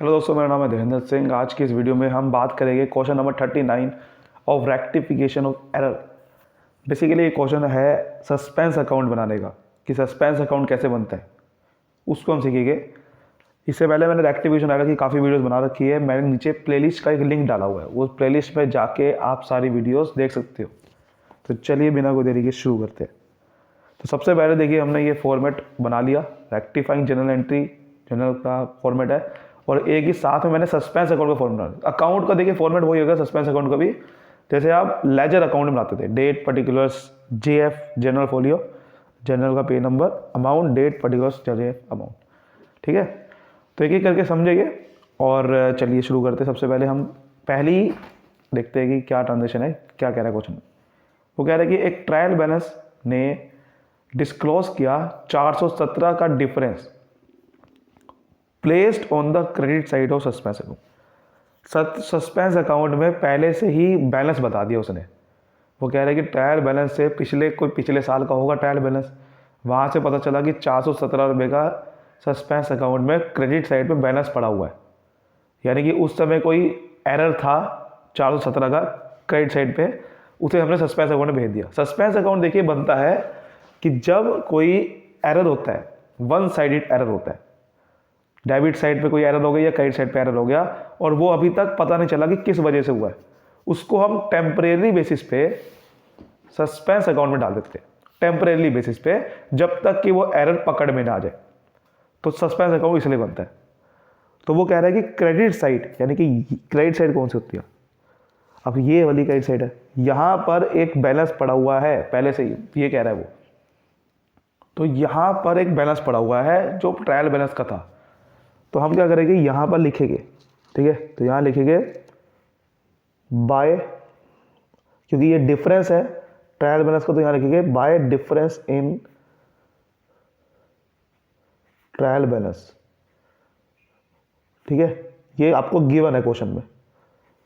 Hello दोस्तों, मेरा नाम है धीरेन्द्र सिंह। आज की इस वीडियो में हम बात करेंगे question number 39 of rectification of error. Basically ये क्वेश्चन है सस्पेंस अकाउंट बनाने का, कि सस्पेंस अकाउंट कैसे बनता है उसको हम सीखेंगे। इससे पहले मैंने रेक्टिफिकेशन एरर की काफ़ी वीडियोस बना रखी है। मैंने नीचे प्लेलिस्ट का एक लिंक डाला हुआ है, उस प्लेलिस्ट में जाके आप सारी वीडियोज़ देख सकते हो। तो चलिए बिना कोई देरी के शुरू करते हैं। तो सबसे पहले देखिए, हमने ये फॉर्मेट बना लिया, रेक्टिफाइंग जनरल एंट्री जनरल का फॉर्मेट है, और एक ही साथ में मैंने सस्पेंस अकाउंट का फॉर्मेट। अकाउंट का देखिए फॉर्मेट वही होगा सस्पेंस अकाउंट का भी, जैसे आप लेजर अकाउंट बनाते थे, date particulars JF general folio, general का पे number, amount, date particulars JF amount. ठीक है, तो एक एक करके समझेंगे और चलिए शुरू करते हैं। सबसे पहले हम पहली देखते हैं कि क्या ट्रांजेक्शन है, क्या कह रहा है क्वेश्चन। वो कह रहा है कि एक ट्रायल बैलेंस ने डिस्क्लोज किया 417 का difference placed on the credit side of suspense account. Suspense account में पहले से ही बैलेंस बता दिया उसने। वो कह रहा है कि ट्रायल बैलेंस से पिछले साल का होगा ट्रायल बैलेंस, वहाँ से पता चला कि 417 रुपये का सस्पेंस अकाउंट में क्रेडिट साइड पे बैलेंस पड़ा हुआ है। यानी कि उस समय कोई एरर था 417 का क्रेडिट साइड पे, उसे हमने सस्पेंस अकाउंट में भेज दिया। सस्पेंस अकाउंट देखिए बनता है कि जब कोई एरर होता है, वन साइडेड एरर होता है, डेबिट साइड पे कोई एरर हो गया या क्रेडिट साइड पे एरर हो गया, और वो अभी तक पता नहीं चला कि किस वजह से हुआ है, उसको हम टेम्परेरी बेसिस पे सस्पेंस अकाउंट में डाल देते हैं। टेम्परेरी बेसिस पे, जब तक कि वो एरर पकड़ में ना आ जाए, तो सस्पेंस अकाउंट इसलिए बनता है। तो वो कह रहा है कि क्रेडिट साइड, यानी कि क्रेडिट साइड कौन सी होती है, अब ये वाली क्रेडिट साइड है, यहां पर एक बैलेंस पड़ा हुआ है पहले से ही, ये कह रहा है वो। तो यहां पर एक बैलेंस पड़ा हुआ है जो ट्रायल बैलेंस का था। तो हम क्या करेंगे, यहां पर लिखेंगे, ठीक है, तो यहां लिखेंगे बाय, क्योंकि ये डिफरेंस है ट्रायल बैलेंस का, तो यहां लिखेंगे bye difference in trial balance. ठीक है, ये आपको गिवन है क्वेश्चन में।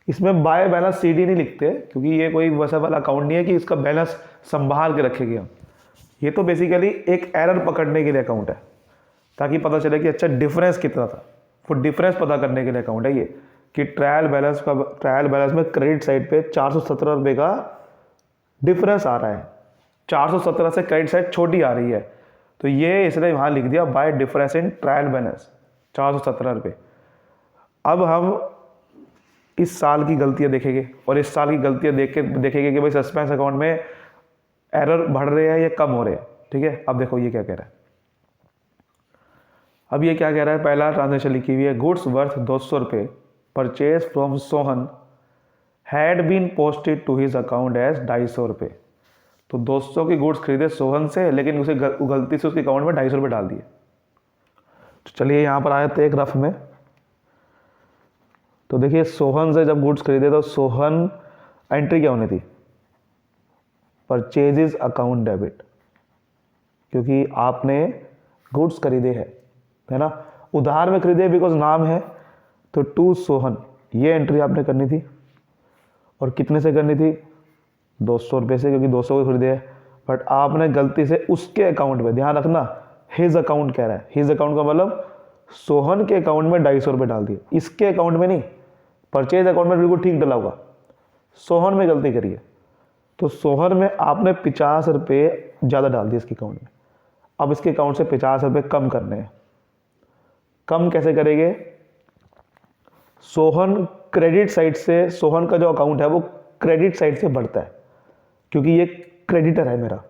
इसमें बाय बैलेंस CD नहीं लिखते, क्योंकि ये कोई वैसा वाला अकाउंट नहीं है कि इसका बैलेंस संभाल के रखेंगे हम। ये तो बेसिकली एक एरर पकड़ने के लिए अकाउंट है, ताकि पता चले कि अच्छा डिफरेंस कितना था। वो डिफरेंस पता करने के लिए अकाउंट है ये, कि ट्रायल बैलेंस में क्रेडिट साइड पे 417 रुपये का डिफरेंस आ रहा है, 417 से क्रेडिट साइड छोटी आ रही है, तो ये इसलिए वहाँ लिख दिया bye difference in trial balance 417 रुपये। अब हम इस साल की गलतियाँ देखेंगे, और इस साल की गलतियाँ देखेंगे कि भाई सस्पेंस अकाउंट में एरर बढ़ रहे हैं या कम हो रहे हैं। ठीक है, अब देखो ये क्या कह रहा है। अब ये क्या कह रहा है, पहला ट्रांजेक्शन लिखी हुई है, गुड्स वर्थ 200 रुपये purchase from Sohan had been posted to his account as 250 रुपये। तो 200 की गुड्स खरीदे सोहन से, लेकिन उसे गलती से उसके अकाउंट में 250 रुपये डाल दिए। तो चलिए यहाँ पर आए थे एक रफ में, तो देखिए सोहन से जब गुड्स खरीदे तो सोहन एंट्री क्या होनी थी, परचेजेस अकाउंट डेबिट, क्योंकि आपने गुड्स खरीदे है ना, उधार में खरीदे बिकॉज नाम है, तो टू सोहन ये एंट्री आपने करनी थी। और कितने से करनी थी, 200 रुपये से, क्योंकि 200 को खरीदे है। बट आपने गलती से उसके अकाउंट में, ध्यान रखना हिज अकाउंट कह रहा है, हिज अकाउंट का मतलब सोहन के अकाउंट में 250 रुपये डाल दिए, इसके अकाउंट में नहीं। परचेज अकाउंट में बिल्कुल ठीक डला होगा, सोहन में गलती करी है, तो सोहन में आपने 50 रुपये ज़्यादा डाल दिए इसके अकाउंट में। अब इसके अकाउंट से 50 रुपये कम करने हैं। कम कैसे करेंगे, सोहन क्रेडिट साइड से, सोहन का जो अकाउंट है वो क्रेडिट साइड से बढ़ता है, क्योंकि ये क्रेडिटर है मेरा,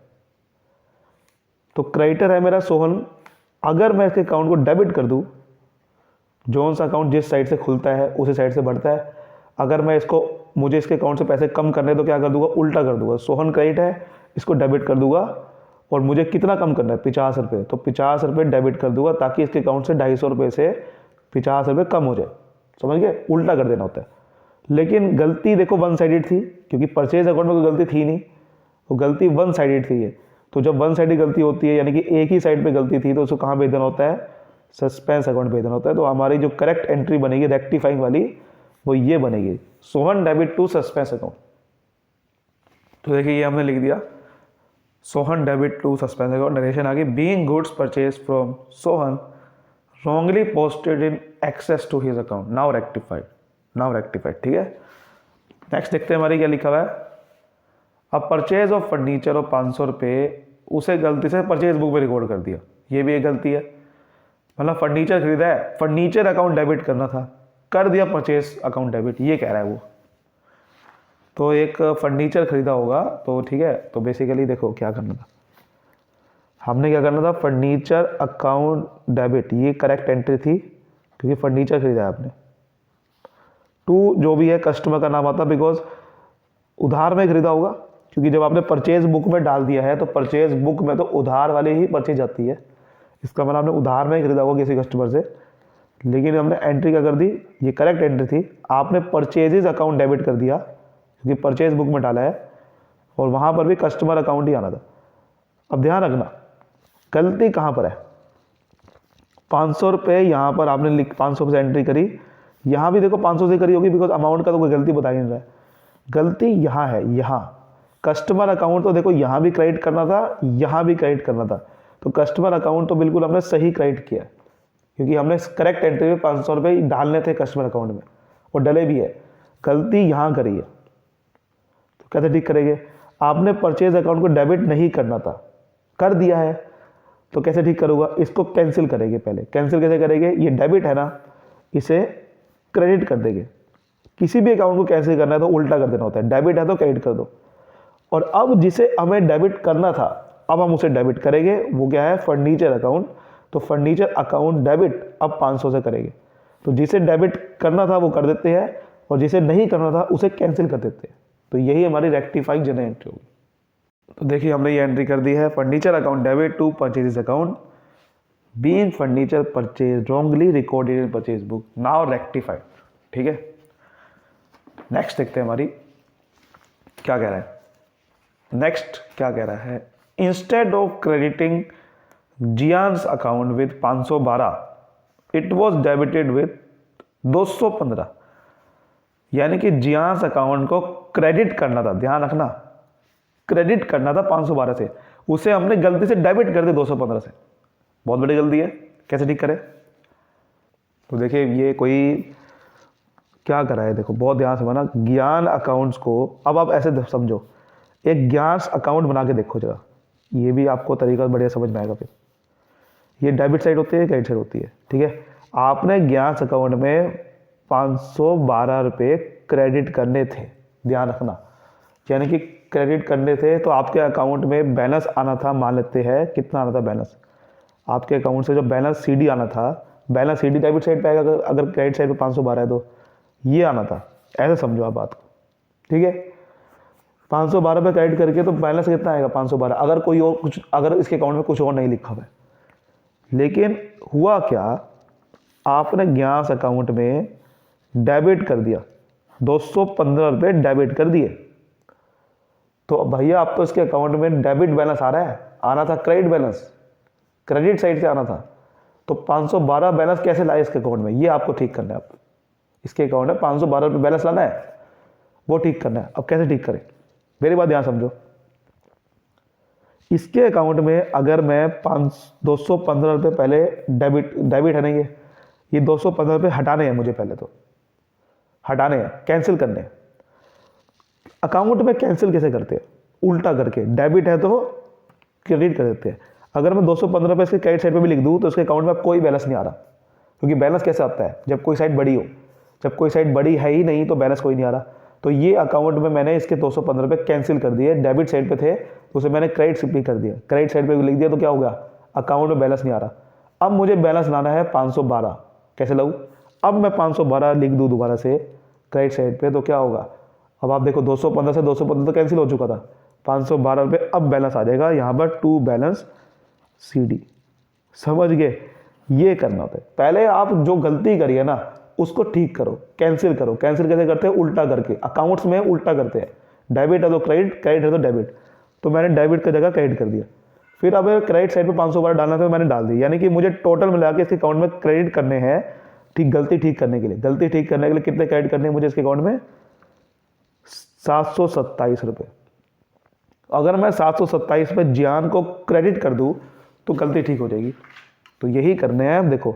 तो क्रेडिटर है मेरा सोहन। अगर मैं इसके अकाउंट को डेबिट कर दूं, जोन सा अकाउंट जिस साइड से खुलता है उसी साइड से बढ़ता है। अगर मैं मुझे इसके अकाउंट से पैसे कम करने, तो क्या कर दूंगा, उल्टा कर दूंगा। सोहन क्रेडिट है, इसको डेबिट कर दूंगा, और मुझे कितना कम करना है, 50 रुपये, तो 50 रुपये डेबिट कर दूंगा, ताकि इसके अकाउंट से 250 रुपये से 50 रुपये कम हो जाए। समझ गए, उल्टा कर देना होता है। लेकिन गलती देखो वन साइडेड थी, क्योंकि परचेज अकाउंट में कोई गलती थी नहीं, वो गलती वन साइडेड थी ये। तो जब वन साइडेड गलती होती है, यानी कि एक ही साइड पे गलती थी, तो उसको कहाँ भेजना होता है, सस्पेंस अकाउंट भेजना होता है। तो हमारी जो करेक्ट एंट्री बनेगी रेक्टिफाइंग वाली, वो ये बनेगी, Sohan debit to suspense account. तो देखिए ये हमने लिख दिया, Sohan debit to suspense account, narration आ गई, being goods purchase from Sohan wrongly posted in access to his account, now rectified, ठीक है। नेक्स्ट देखते हैं हमारी क्या लिखा हुआ है। अब परचेज ऑफ फर्नीचर और 500 रुपये उसे गलती से परचेज बुक में रिकॉर्ड कर दिया, ये भी एक गलती है। मतलब फर्नीचर खरीदा है, फर्नीचर अकाउंट डेबिट करना था, कर दिया परचेज अकाउंट डेबिट, ये कह रहा है वो। तो एक फर्नीचर खरीदा होगा तो ठीक है, तो बेसिकली देखो क्या करना था, हमने क्या करना था, फर्नीचर अकाउंट डेबिट, ये करेक्ट एंट्री थी क्योंकि फर्नीचर खरीदा है आपने। टू जो भी है कस्टमर का नाम आता, बिकॉज उधार में खरीदा होगा, क्योंकि जब आपने परचेज बुक में डाल दिया है तो परचेज बुक में तो उधार वाली ही परचेज आती है, इसका मतलब आपने उधार में ही खरीदा होगा किसी कस्टमर से। लेकिन हमने एंट्री क्या कर दी, ये करेक्ट एंट्री थी, आपने परचेजेज अकाउंट डेबिट कर दिया क्योंकि परचेज बुक में डाला है और वहाँ पर भी कस्टमर अकाउंट ही आना था। अब ध्यान रखना गलती कहाँ पर है, 500 रुपये यहाँ पर आपने 500 से एंट्री करी, यहाँ भी देखो 500 से करी होगी बिकॉज अमाउंट का तो कोई गलती बता ही नहीं रहा है। गलती यहाँ है, यहाँ कस्टमर अकाउंट तो देखो यहाँ भी क्रेडिट करना था, यहाँ भी क्रेडिट करना था, तो कस्टमर अकाउंट तो बिल्कुल हमने सही क्रेडिट किया क्योंकि हमने करेक्ट एंट्री में 500 रुपये डालने थे कस्टमर अकाउंट में और डले भी है। गलती यहाँ करी है तो कैसे ठीक करेंगे, आपने परचेज अकाउंट को डेबिट नहीं करना था, कर दिया है, तो कैसे ठीक करूँगा, इसको कैंसिल करेंगे। पहले कैंसिल कैसे करेंगे, ये डेबिट है ना, इसे क्रेडिट कर देंगे। किसी भी अकाउंट को कैंसिल करना है तो उल्टा कर देना होता है, डेबिट है तो क्रेडिट कर दो। और अब जिसे हमें डेबिट करना था अब हम उसे डेबिट करेंगे, वो क्या है, फर्नीचर अकाउंट। तो फर्नीचर अकाउंट डेबिट अब 500 से करेंगे। तो जिसे डेबिट करना था वो कर देते हैं और जिसे नहीं करना था उसे कैंसिल कर देते हैं। तो यही हमारी रेक्टिफाइंग जनरल एंट्री होगी। तो देखिए हमने ये एंट्री कर दी है, furniture account debit to purchase account being furniture purchase wrongly recorded in purchase book, now rectified, ठीक है। नेक्स्ट देखते हैं हमारी क्या कह रहा है। नेक्स्ट क्या कह रहा है, instead of crediting Gyan's account with 512 it was debited with 215, यानी कि जियान्स अकाउंट को क्रेडिट करना था, ध्यान रखना क्रेडिट करना था 512 से, उसे हमने गलती से डेबिट कर दिया 215 से। बहुत बड़ी गलती है, कैसे ठीक करें। तो देखिए ये कोई क्या करा है, देखो बहुत ध्यान से बना, ज्ञान अकाउंट्स को अब आप ऐसे समझो, एक ज्ञान अकाउंट बना के देखो जरा, ये भी आपको तरीका बढ़िया समझ में आएगा। फिर ये डेबिट साइड होती है, क्रेडिट साइड होती है, ठीक है। आपने ज्ञान अकाउंट में 512 रुपये क्रेडिट करने थे, ध्यान रखना, यानी कि क्रेडिट करने थे तो आपके अकाउंट में बैलेंस आना था, मान लेते हैं कितना आना था बैलेंस, आपके अकाउंट से जो बैलेंस सीडी आना था, बैलेंस सीडी डेबिट साइड पे आएगा, अगर क्रेडिट साइड पे 512 है तो ये आना था, ऐसे समझो आप बात को, ठीक है। 512 पे क्रेडिट करके तो बैलेंस कितना आएगा 512, अगर कोई और कुछ, अगर इसके अकाउंट में कुछ और नहीं लिखा हुआ है। लेकिन हुआ क्या, आपने ज्ञास अकाउंट में डेबिट कर दिया, 215 रुपये डेबिट कर दिए, तो भैया आप तो इसके अकाउंट में डेबिट बैलेंस आ रहा है, आना था क्रेडिट बैलेंस, क्रेडिट साइड से आना था, तो 512 बैलेंस कैसे लाए इसके अकाउंट में, ये आपको ठीक करना है। आप इसके अकाउंट में 512 रुपये बैलेंस लाना है, वो ठीक करना है। अब कैसे ठीक करें, मेरी बात ध्यान समझो, इसके अकाउंट में अगर मैं 215 रुपये पहले डेबिट है नहीं, ये 215 रुपये हटाने हैं मुझे, पहले तो हटाने हैं, कैंसिल करने हैं। अकाउंट में कैंसिल कैसे करते हैं, उल्टा करके, डेबिट है तो क्रेडिट कर देते हैं। अगर मैं 215 रुपये इसके क्रेडिट साइड पे भी लिख दूँ तो इसके अकाउंट में कोई बैलेंस नहीं आ रहा, क्योंकि बैलेंस कैसे आता है, जब कोई साइड बड़ी हो, जब कोई साइड बड़ी है ही नहीं तो बैलेंस कोई नहीं आ रहा। तो ये अकाउंट में मैंने इसके 215 रुपये कैंसिल कर दिए, डेबिट साइड पे थे तो उसे मैंने क्रेडिट भी कर दिया, क्रेडिट साइड पे लिख दिया, तो क्या होगा, अकाउंट में बैलेंस नहीं आ रहा। अब मुझे बैलेंस लाना है 512, कैसे लाऊं, अब मैं 512 लिख दूँ दोबारा से क्रेडिट साइड पे, तो क्या होगा, अब आप देखो 215 से 215 तो कैंसिल हो चुका था, 512 रुपये अब बैलेंस आ जाएगा यहाँ पर, टू बैलेंस CD, समझ गए। ये करना होता है, पहले आप जो गलती करी है ना उसको ठीक करो, कैंसिल करो। कैंसिल कैसे करते हैं, उल्टा करके, अकाउंट्स में उल्टा करते हैं, डेबिट है तो क्रेडिट, क्रेडिट है तो डेबिट, तो मैंने डेबिट की जगह क्रेडिट कर दिया। फिर अब क्रेडिट साइड पे 512 डालना था, मैंने डाल दी, यानी कि मुझे टोटल मिला के इसके अकाउंट में क्रेडिट करने हैं, ठीक, गलती ठीक करने के लिए, गलती ठीक करने के लिए कितने क्रेडिट करने हैं मुझे इसके अकाउंट में, 727 रुपये। अगर मैं 727 पे जियान को क्रेडिट कर दूँ तो गलती ठीक हो जाएगी। तो यही करने हैं, देखो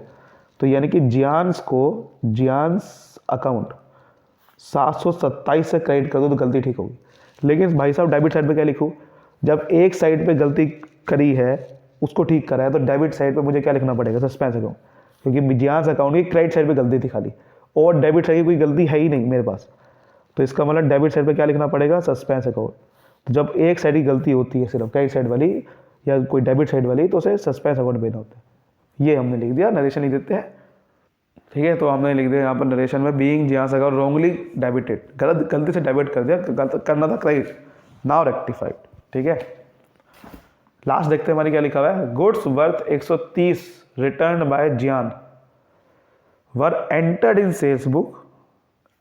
तो यानी कि जियांस अकाउंट 727 से क्रेडिट कर दो तो गलती ठीक होगी। लेकिन भाई साहब डेबिट साइड पे क्या लिखूँ? जब एक साइड पे गलती करी है उसको ठीक करा है तो डेबिट साइड पे मुझे क्या लिखना पड़ेगा? सस्पेंस अकाउंट, क्योंकि जियांस अकाउंट की क्रेडिट साइड पे गलती थी खाली और डेबिट साइड की कोई गलती है ही नहीं मेरे पास। तो इसका मतलब डेबिट साइड पे क्या लिखना पड़ेगा? Suspense account. तो जब एक साइड की गलती होती है सिर्फ क्रेडिट साइड वाली या कोई डेबिट साइड वाली तो उसे सस्पेंस अकाउंट देना होता है। ये हमने लिख दिया, नरेशन लिख देते हैं। ठीक है, तो हमने लिख दिया यहाँ पर नरेशन में बीइंग जियांस अकाउंट रॉन्गली डेबिटेड, गलती से डेबिट कर दिया, गलत करना था क्रेडिट, नाउ रेक्टिफाइड। ठीक है, लास्ट देखते हैं हमारी क्या लिखा हुआ है। Goods worth 130 return by Gyan were entered in sales book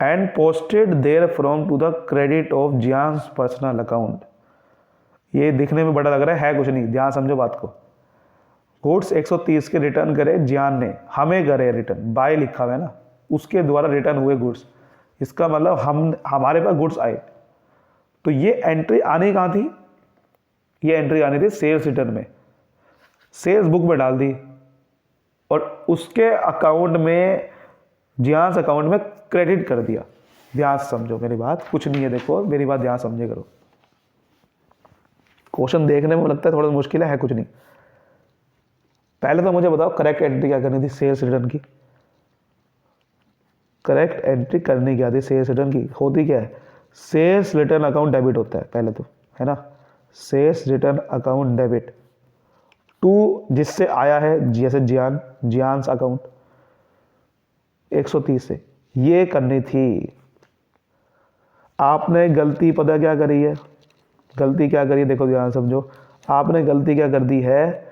and posted there from to the credit of Gyan's personal account. ये दिखने में बड़ा लग रहा है कुछ नहीं, ध्यान समझो बात को। गुड्स 130 के रिटर्न करे जियान ने, हमें करे रिटर्न, बाय लिखा हुआ है ना, उसके द्वारा रिटर्न हुए गुड्स। इसका मतलब हमारे पास गुड्स आए। तो ये एंट्री आनी कहाँ थी? ये एंट्री आनी थी सेल्स रिटर्न में, सेल्स बुक में डाल दी और उसके अकाउंट में, जियांस अकाउंट में क्रेडिट कर दिया। ध्यान से समझो मेरी बात, कुछ नहीं है, देखो मेरी बात ध्यान समझे करो। क्वेश्चन देखने में लगता है थोड़ा मुश्किल है कुछ नहीं। पहले तो मुझे बताओ करेक्ट एंट्री क्या करनी थी सेल्स रिटर्न की? करेक्ट एंट्री करनी क्या थी सेल्स रिटर्न की? होती क्या है? सेल्स रिटर्न अकाउंट डेबिट होता है पहले तो, है ना। Sales return account debit to जिससे आया है, जैसे जियांस अकाउंट 130 से, ये करनी थी। आपने गलती पता क्या करी है? गलती क्या करी है देखो ध्यान समझो। आपने गलती क्या कर दी है?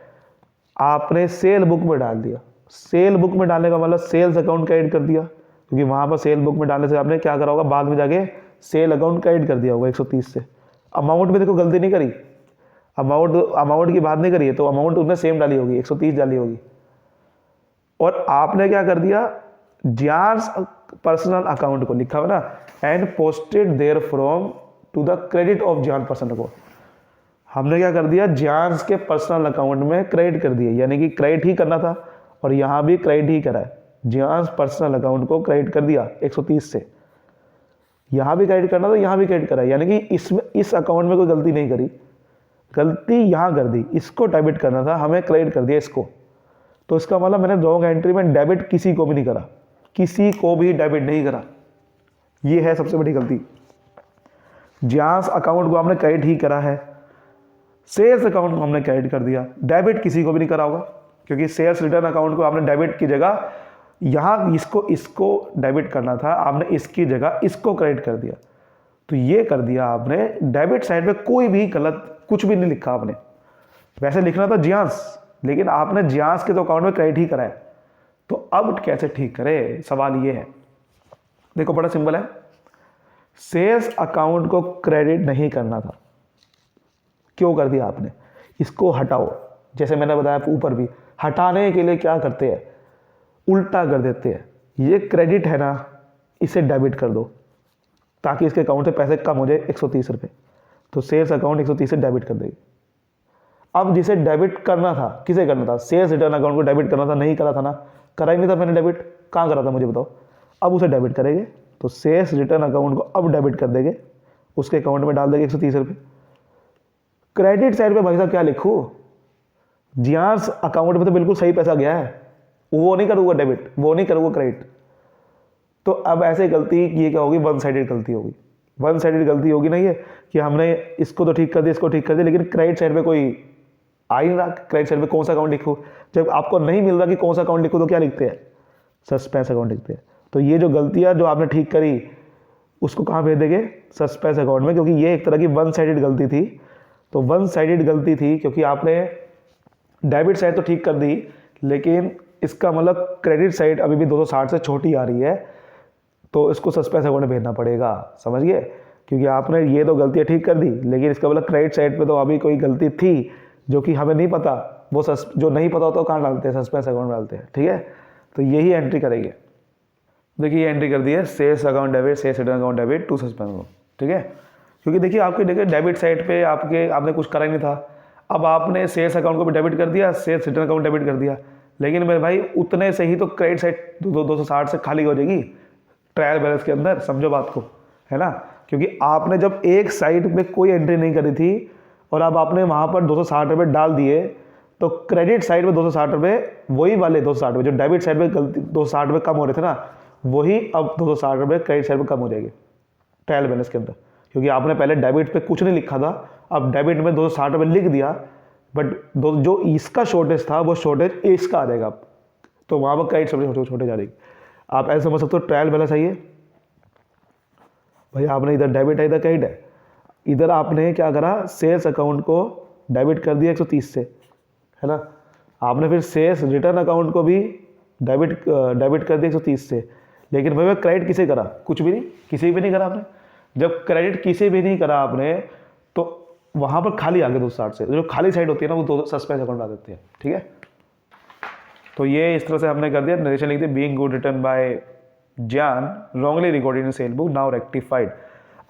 आपने सेल बुक में डाल दिया। सेल बुक में डालने का मतलब सेल्स अकाउंट क्रेडिट कर दिया, क्योंकि वहां पर सेल बुक में डालने से आपने क्या करा होगा, बाद में जाके सेल अकाउंट क्रेडिट कर दिया होगा 130 से। अमाउंट में देखो गलती नहीं करी, अमाउंट की बात नहीं करी है, तो अमाउंट उसने सेम डाली होगी, 130 डाली होगी। और आपने क्या कर दिया? जियांस पर्सनल अकाउंट को लिखा हुआ ना, and posted there from to the credit of Gyan's personal account. हमने क्या कर दिया? जियांस के पर्सनल अकाउंट में क्रेडिट कर दिया, यानी कि क्रेडिट ही करना था और यहाँ भी क्रेडिट ही करा है। जियांस पर्सनल अकाउंट को क्रेडिट कर दिया 130 से, यहाँ भी क्रेडिट करना था, यहाँ भी क्रेडिट करा, यानी कि इसमें इस अकाउंट में कोई गलती नहीं करी, गलती यहाँ कर दी। इसको डेबिट करना था, हमें क्रेडिट कर दिया इसको। तो इसका मतलब मैंने रॉन्ग एंट्री में डेबिट किसी को भी नहीं करा, किसी को भी डेबिट नहीं करा। ये है सबसे बड़ी गलती। जियांस अकाउंट को हमने क्रेडिट ही करा है, सेल्स अकाउंट को हमने क्रेडिट कर दिया, डेबिट किसी को भी नहीं करा होगा, क्योंकि सेल्स रिटर्न अकाउंट को आपने डेबिट की जगह यहाँ इसको डेबिट करना था, आपने इसकी जगह इसको क्रेडिट कर दिया। तो ये कर दिया आपने। डेबिट साइड पे कोई भी गलत कुछ भी नहीं लिखा आपने। वैसे लिखना था जियांस, लेकिन आपने जियांस के तो अकाउंट में क्रेडिट ही करा है। तो अब कैसे ठीक करें, सवाल ये है। देखो बड़ा सिंपल है, सेल्स अकाउंट को क्रेडिट नहीं करना था, क्यों कर दिया आपने? इसको हटाओ, जैसे मैंने बताया ऊपर भी, हटाने के लिए क्या करते हैं? उल्टा कर देते हैं। ये क्रेडिट है ना, इसे डेबिट कर दो ताकि इसके अकाउंट से पैसे कम हो जाए 130 रुपये। तो सेल्स अकाउंट 130 से डेबिट कर देगी। अब जिसे डेबिट करना था, किसे करना था? सेल्स रिटर्न अकाउंट को डेबिट करना था, नहीं करा था ना, करा ही नहीं था मैंने डेबिट। कहाँ करा था मुझे बताओ? अब उसे डेबिट करेंगे, तो सेल्स रिटर्न अकाउंट को अब डेबिट कर देंगे, उसके अकाउंट में डाल देंगे 130 रुपये। क्रेडिट साइड पे भाई साहब क्या लिखूँ? जियांस अकाउंट में तो बिल्कुल सही पैसा गया है, वो नहीं करूँगा डेबिट, वो नहीं करूँगा क्रेडिट। तो अब ऐसे गलती ये क्या होगी? वन साइडेड गलती होगी। वन साइडेड गलती होगी ना ये, कि हमने इसको तो ठीक कर दिया, इसको ठीक कर दिया, लेकिन क्रेडिट साइड पे कोई आ ही नहीं रहा। क्रेडिट साइड पे कौन सा अकाउंट लिखूँ? जब आपको नहीं मिल रहा कि कौन सा अकाउंट लिखूँ, तो क्या लिखते हैं? सस्पेंस अकाउंट लिखते हैं। तो ये जो गलतियाँ जो आपने ठीक करी, उसको कहाँ भेज देंगे? सस्पेंस अकाउंट में, क्योंकि ये एक तरह की वन साइडेड गलती थी। तो वन साइडेड गलती थी क्योंकि आपने डेबिट साइड तो ठीक कर दी, लेकिन इसका मतलब क्रेडिट साइड अभी भी 260 से छोटी आ रही है, तो इसको सस्पेंस अकाउंट में भेजना पड़ेगा। समझ गए? क्योंकि आपने ये तो गलतियाँ ठीक कर दी, लेकिन इसका मतलब क्रेडिट साइड पे तो अभी कोई गलती थी जो कि हमें नहीं पता। वो जो नहीं पता होता तो कहाँ डालते हैं? सस्पेंस अकाउंट में डालते हैं। ठीक है, तो यही एंट्री करेंगे। देखिए ये एंट्री कर दी है, sales account debit, sales return account debit to suspense account. ठीक है, क्योंकि देखिए आपके डेबिट साइड पे आपने कुछ करा ही नहीं था। अब आपने सेल्स अकाउंट को भी डेबिट कर दिया, सेल्स रिटर्न अकाउंट डेबिट कर दिया, लेकिन मेरे भाई उतने से ही तो क्रेडिट साइड 260 से खाली हो जाएगी ट्रायल बैलेंस के अंदर, समझो बात को, है ना। क्योंकि आपने जब एक साइड पे कोई एंट्री नहीं करी थी और अब आपने वहाँ पर 260 रुपये डाल दिए, तो क्रेडिट साइड में 260 रुपये, वही वाले 260 रुपये जो डेबिट साइड में गलती 260 रुपये कम हो रहे थे ना, वही अब 260 रुपये क्रेडिट साइड में कम हो जाएगी ट्रायल बैलेंस के अंदर। क्योंकि आपने पहले डेबिट पे कुछ नहीं लिखा था, अब डेबिट में 260 रुपये लिख दिया, बट जो इसका शॉर्टेज था वो शॉर्टेज इसका आ जाएगा, तो वहाँ पर क्रेडिट शॉर्टेज आ जाएगी। आप ऐसे समझ सकते हो ट्रायल बैलेंस है ये भाई, आपने इधर डेबिट है इधर क्रेडिट है, इधर आपने क्या करा, सेल्स अकाउंट को डेबिट कर दिया 130 से, है ना। आपने फिर सेल्स रिटर्न अकाउंट को भी डेबिट कर दिया 130 से, लेकिन भाई क्रेडिट किसे करा, कुछ भी नहीं, किसी भी नहीं करा आपने। जब क्रेडिट किसी भी नहीं करा आपने, तो वहाँ पर खाली आ गए 260 से, जो खाली साइड होती है ना वो 2 सस्पेंस अकाउंट आ देती है, ठीक है। तो ये इस तरह से हमने कर दिया, नरेशन लिख दिया, बीइंग गुड रिटर्न बाय ज्ञान रॉन्गली रिकॉर्डेड इन सेल बुक नाउ रेक्टिफाइड।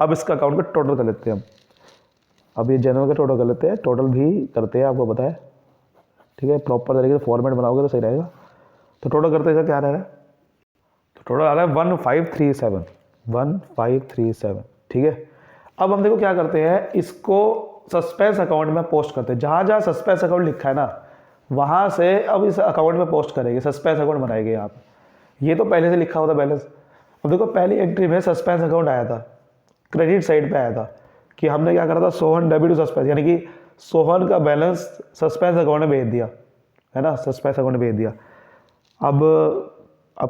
अब इसका अकाउंट का टोटल कर लेते हैं हम, अब ये जनरल का टोटल कर लेते हैं, टोटल भी करते हैं, आपको पता है, ठीक है। प्रॉपर तरीके से फॉर्मेट बनाओगे तो सही रहेगा। तो टोटल करते हैं, क्या रह रहा है, तो टोटल आ रहा है 1537, ठीक है। अब हम देखो क्या करते हैं, इसको सस्पेंस अकाउंट में पोस्ट करते हैं, जहाँ जहाँ सस्पेंस अकाउंट लिखा है ना वहाँ से अब इस अकाउंट में पोस्ट करेंगे, सस्पेंस अकाउंट बनाएंगे यहाँ पे। ये तो पहले से लिखा होता बैलेंस। अब देखो पहली एंट्री में सस्पेंस अकाउंट आया था, क्रेडिट साइड पे आया था कि हमने क्या करा था, सोहन डेबिट टू सस्पेंस, यानी कि सोहन का बैलेंस सस्पेंस अकाउंट में भेज दिया, है ना, सस्पेंस अकाउंट में भेज दिया। अब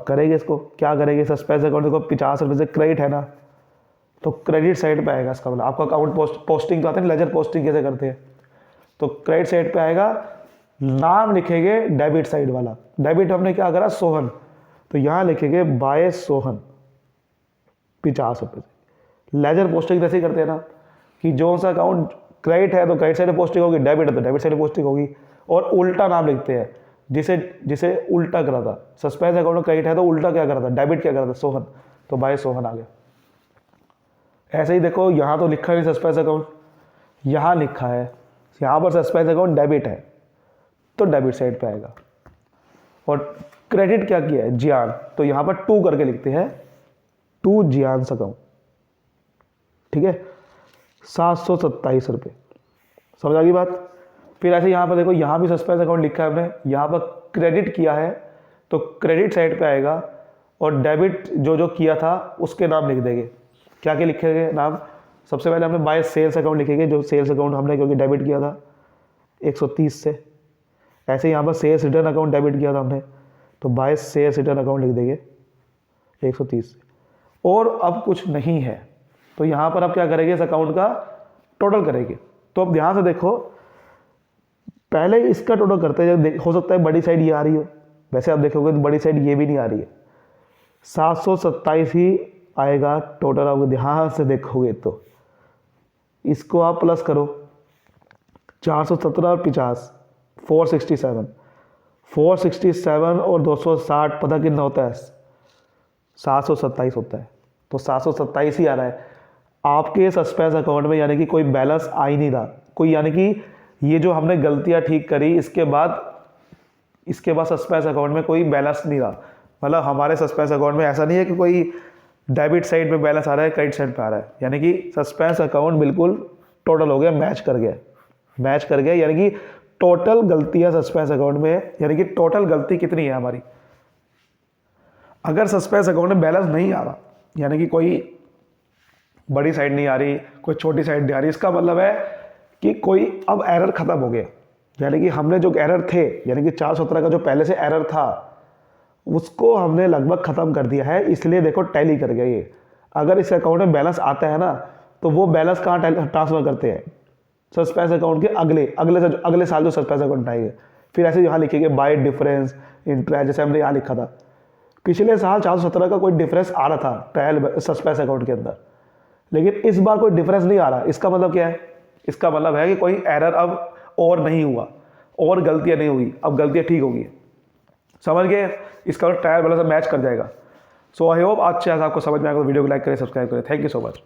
करेंगे इसको, क्या करेंगे, सस्पेंस अकाउंट को 50 रुपये से क्रेडिट है ना, तो क्रेडिट साइड पे आएगा इसका, मतलब आपका अकाउंट पोस्टिंग तो आते हैं, लेजर पोस्टिंग कैसे करते हैं, तो क्रेडिट साइड पे आएगा, नाम लिखेंगे डेबिट साइड वाला, डेबिट हमने क्या करा, सोहन, तो यहाँ लिखेंगे बाय सोहन 50 रुपये से। लेजर पोस्टिंग कैसे करते हैं ना, कि जो सा अकाउंट क्रेडिट है तो क्रेडिट साइड पोस्टिंग होगी, डेबिट है तो डेबिट साइड पोस्टिंग होगी, और उल्टा नाम लिखते हैं, जिसे उल्टा करा था, सस्पेंस अकाउंट में क्रेडिट है तो उल्टा क्या करा था, डेबिट क्या करा था, सोहन, तो बाय सोहन आ गया। ऐसे ही देखो यहाँ तो लिखा नहीं सस्पेंस अकाउंट, यहाँ लिखा है, यहाँ पर सस्पेंस अकाउंट डेबिट है तो डेबिट साइड पे आएगा, और क्रेडिट क्या किया है, जियान, तो यहाँ पर 2 करके लिखते हैं, 2 जियान अकाउंट, ठीक है, 727 रुपये, समझ आ गई बात। फिर ऐसे यहाँ पर देखो, यहाँ भी सस्पेंस अकाउंट लिखा है हमने, यहाँ पर क्रेडिट किया है तो क्रेडिट साइड पे आएगा, और डेबिट जो किया था उसके नाम लिख देंगे, क्या क्या लिखेंगे नाम, सबसे पहले हमने बाय सेल्स अकाउंट लिखेंगे, जो सेल्स अकाउंट हमने क्योंकि डेबिट किया था 130 से। ऐसे यहाँ पर सेल्स रिटर्न अकाउंट डेबिट किया था हमने, तो बाय सेल्स रिटर्न अकाउंट लिख देंगे 130 से। और अब कुछ नहीं है, तो यहाँ पर अब क्या करेंगे, इस अकाउंट का टोटल करेंगे। तो अब ध्यान से देखो, पहले इसका टोटल करते हैं, हो सकता है बड़ी साइड ये आ रही हो, वैसे आप देखोगे तो बड़ी साइड ये भी नहीं आ रही है, 727 ही आएगा टोटल। आप ध्यान से देखोगे तो इसको आप प्लस करो, 417 और 50, 467 और 260 पता कितना होता है, 727 होता है, तो 727 ही आ रहा है आपके सस्पेंस अकाउंट में, यानी कि कोई बैलेंस आ ही नहीं रहा कोई, यानी कि ये जो हमने गलतियां ठीक करी इसके बाद सस्पेंस अकाउंट में कोई बैलेंस नहीं रहा। मतलब हमारे सस्पेंस अकाउंट में ऐसा नहीं है कि कोई डेबिट साइड पे बैलेंस आ रहा है, क्रेडिट साइड पे आ रहा है, यानी कि सस्पेंस अकाउंट बिल्कुल टोटल हो गया, मैच कर गया, यानी कि टोटल गलतियां सस्पेंस अकाउंट में, यानी कि टोटल गलती कितनी है हमारी। अगर सस्पेंस अकाउंट में बैलेंस नहीं आ रहा, यानी कि कोई बड़ी साइड नहीं आ रही, कोई छोटी साइड नहीं आ रही, इसका मतलब है कि कोई अब एरर खत्म हो गया, यानी कि हमने जो एरर थे, यानी कि 417 का जो पहले से एरर था उसको हमने लगभग ख़त्म कर दिया है, इसलिए देखो टैली कर गया ये। अगर इस अकाउंट में बैलेंस आता है ना, तो वो बैलेंस कहाँ ट्रांसफ़र करते हैं, सस्पेंस अकाउंट के अगले साल जो सस्पेंस अकाउंट आएंगे। फिर ऐसे यहाँ लिखेंगे बाय डिफरेंस इंटरेस्ट, जैसे हमने यहाँ लिखा था, पिछले साल 417 का कोई डिफरेंस आ रहा था ट्रायल सस्पेंस अकाउंट के अंदर, लेकिन इस बार कोई डिफरेंस नहीं आ रहा। इसका मतलब क्या है, इसका मतलब है कि कोई एरर अब और नहीं हुआ, और गलतियाँ नहीं हुई, अब गलतियाँ ठीक होगी, समझ गए। इसका ट्रायल बैलेंस मैच कर जाएगा। सो आई होप आज आपको समझ में आएगा, तो वीडियो को लाइक करें, सब्सक्राइब करें। Thank you so much.